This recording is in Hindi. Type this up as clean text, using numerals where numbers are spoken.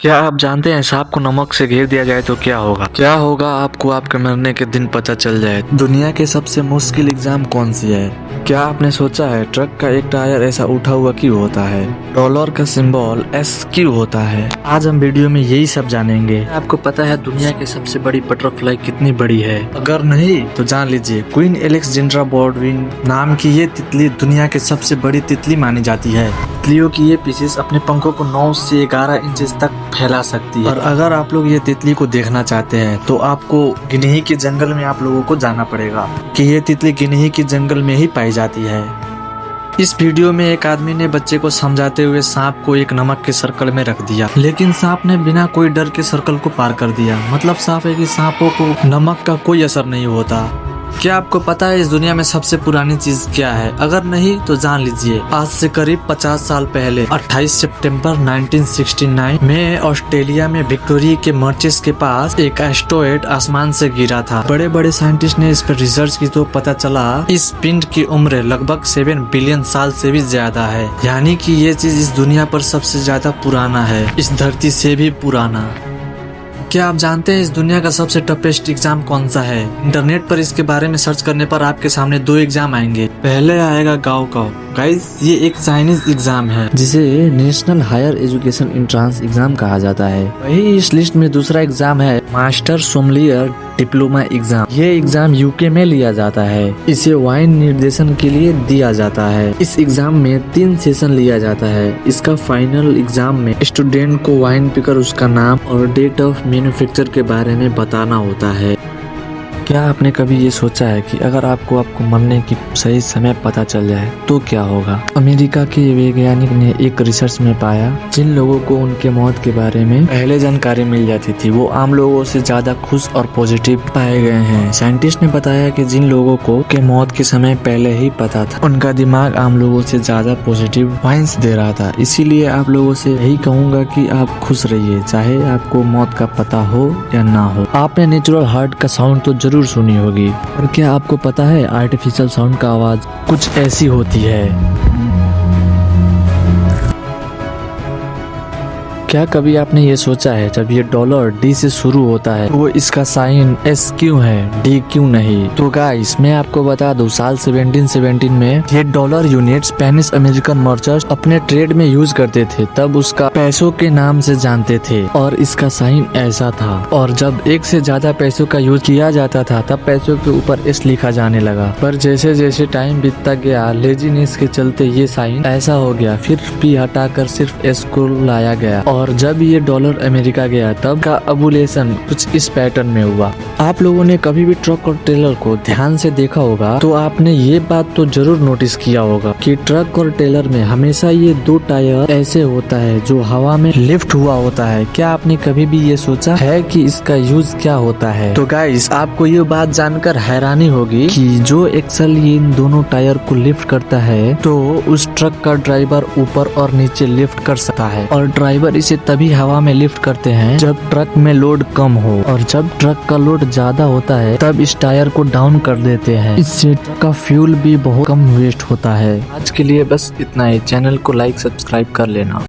क्या आप जानते हैं सांप को नमक से घेर दिया जाए तो क्या होगा? क्या होगा आपको आपके मरने के दिन पता चल जाए। दुनिया के सबसे मुश्किल एग्जाम कौन सी है? क्या आपने सोचा है ट्रक का एक टायर ऐसा उठा हुआ क्यों होता है? डॉलर का सिंबल एस क्यों होता है? आज हम वीडियो में यही सब जानेंगे। आपको पता है दुनिया की सबसे बड़ी बटरफ्लाई कितनी बड़ी है? अगर नहीं तो जान लीजिए, क्वीन एलेक्जेंड्रा बॉर्डविन नाम की ये तितली दुनिया की सबसे बड़ी तितली मानी जाती है। तितलियों की ये पीसेस अपने पंखों को 9 से 11 इंचेस तक फैला सकती है। और अगर आप लोग ये तितली को देखना चाहते हैं तो आपको गिनही के जंगल में आप लोगों को जाना पड़ेगा कि ये तितली गिनही के जंगल में ही पाई जाती है। इस वीडियो में एक आदमी ने बच्चे को समझाते हुए सांप को एक नमक के सर्कल में रख दिया, लेकिन सांप ने बिना कोई डर के सर्कल को पार कर दिया। मतलब साफ है कि सांपों को नमक का कोई असर नहीं होता। क्या आपको पता है इस दुनिया में सबसे पुरानी चीज क्या है? अगर नहीं तो जान लीजिए। आज से करीब 50 साल पहले 28 सितंबर 1969 में ऑस्ट्रेलिया में विक्टोरिया के मर्चेस के पास एक एस्टेरॉयड आसमान से गिरा था। बड़े बड़े साइंटिस्ट ने इस पर रिसर्च की तो पता चला इस पिंड की उम्र लगभग 7 बिलियन साल से भी ज्यादा है। यानी कि ये चीज इस दुनिया पर सबसे ज्यादा पुराना है, इस धरती से भी पुराना। क्या आप जानते हैं इस दुनिया का सबसे टफेस्ट एग्जाम कौन सा है? इंटरनेट पर इसके बारे में सर्च करने पर आपके सामने 2 एग्जाम आएंगे। पहले आएगा गाओ गाइस, ये एक चाइनीज एग्जाम है जिसे national higher education entrance exam कहा जाता है। वही इस लिस्ट में दूसरा एग्जाम है मास्टर सोमलियर डिप्लोमा एग्जाम। ये एग्जाम यूके में लिया जाता है। इसे वाइन निर्देशन के लिए दिया जाता है। इस एग्जाम में 3 सेशन लिया जाता है। इसका फाइनल एग्जाम में स्टूडेंट को वाइन पीकर उसका नाम और डेट ऑफ मैन्युफैक्चर के बारे में बताना होता है। क्या आपने कभी ये सोचा है कि अगर आपको मरने की सही समय पता चल जाए तो क्या होगा? अमेरिका के वैज्ञानिक ने एक रिसर्च में पाया जिन लोगों को उनके मौत के बारे में पहले जानकारी मिल जाती थी वो आम लोगों से ज्यादा खुश और पॉजिटिव पाए गए हैं। साइंटिस्ट ने बताया कि जिन लोगों को के मौत के समय पहले ही पता था उनका दिमाग आम लोगों से ज्यादा पॉजिटिव वाइब्स दे रहा था। इसीलिए आप लोगों से यही कहूँगा कि आप खुश रहिए, चाहे आपको मौत का पता हो या ना हो। आपने नेचुरल हार्ट का साउंड तो जरूर सुनी होगी, और क्या आपको पता है आर्टिफिशियल साउंड का आवाज कुछ ऐसी होती है? क्या कभी आपने ये सोचा है जब ये डॉलर डी से शुरू होता है तो वो इसका साइन एस क्यों है, डी क्यों नहीं? तो गाइस मैं आपको बता दूं, साल 1717 में ये डॉलर यूनिट स्पेनिश अमेरिकन मर्चर्स अपने ट्रेड में यूज करते थे। तब उसका पैसों के नाम से जानते थे और इसका साइन ऐसा था। और जब एक से ज्यादा पैसों का यूज किया जाता था तब पैसों के ऊपर एस लिखा जाने लगा। पर जैसे जैसे टाइम बीतता गया लेजीनेस के चलते ये साइन ऐसा हो गया, फिर भी हटाकर सिर्फ एस को लाया गया। और जब ये डॉलर अमेरिका गया तब का एवोल्यूशन कुछ इस पैटर्न में हुआ। आप लोगों ने कभी भी ट्रक और ट्रेलर को ध्यान से देखा होगा तो आपने ये बात तो जरूर नोटिस किया होगा कि ट्रक और ट्रेलर में हमेशा ये 2 टायर ऐसे होता है जो हवा में लिफ्ट हुआ होता है। क्या आपने कभी भी ये सोचा है कि इसका यूज क्या होता है? तो गाइस आपको ये बात जानकर हैरानी होगी कि जो एक्सल ये इन दोनों टायर को लिफ्ट करता है तो उस ट्रक का ड्राइवर ऊपर और नीचे लिफ्ट कर सकता है। और ड्राइवर इसे तभी हवा में लिफ्ट करते हैं जब ट्रक में लोड कम हो, और जब ट्रक का लोड ज्यादा होता है तब इस टायर को डाउन कर देते हैं। इससे ट्रक का फ्यूल भी बहुत कम वेस्ट होता है। आज के लिए बस इतना ही। चैनल को लाइक सब्सक्राइब कर लेना।